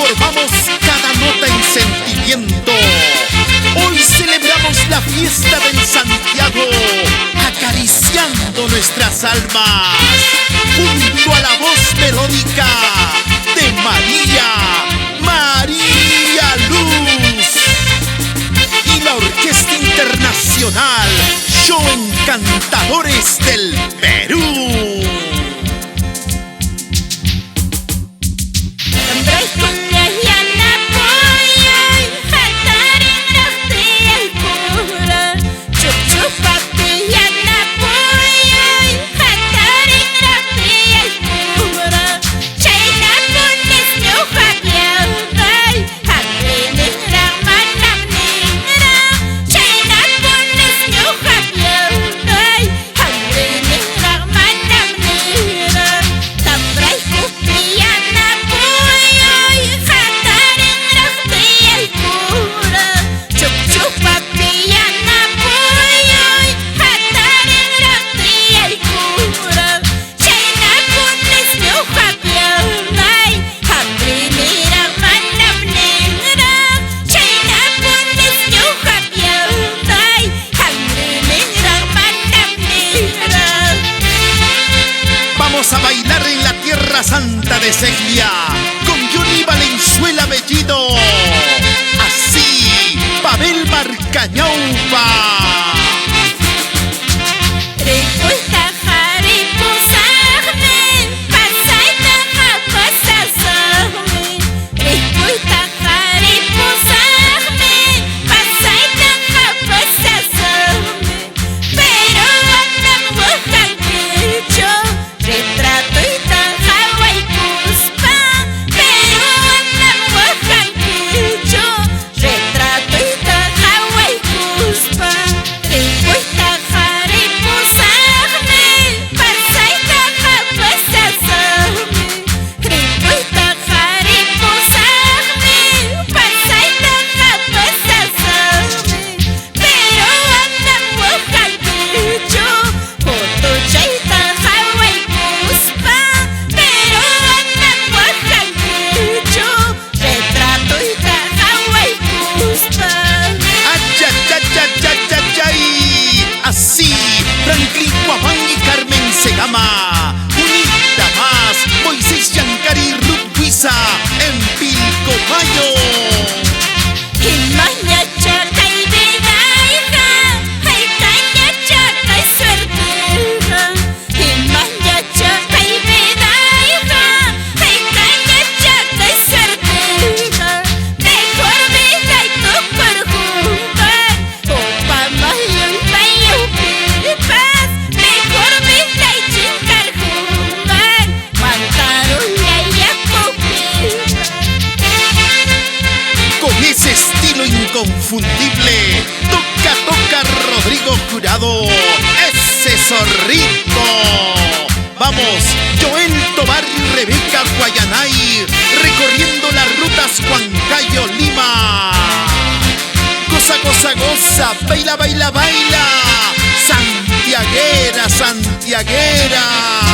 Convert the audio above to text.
transformamos cada nota en sentimiento. Hoy celebramos la fiesta del Santiago, acariciando nuestras almas, junto a la voz melódica de María Luz, y la Orquesta Internacional Show Encantadores del Perú. A bailar en la tierra santa de Seglia con Johnny Valenzuela Bellido. Así, Pavel Marcañaupa. Así, Franklin Guamán y Carmen Segama, Unita Más, Moisés Yancari y Ruth Huiza en Pilcomayo. Inconfundible, toca Rodrigo Jurado, ese zorrito. Vamos, Joel Tobar y Rebeca Guayanay, recorriendo las rutas Huancayo, Lima. Goza, goza, goza, baila, baila, baila, santiaguera, santiaguera.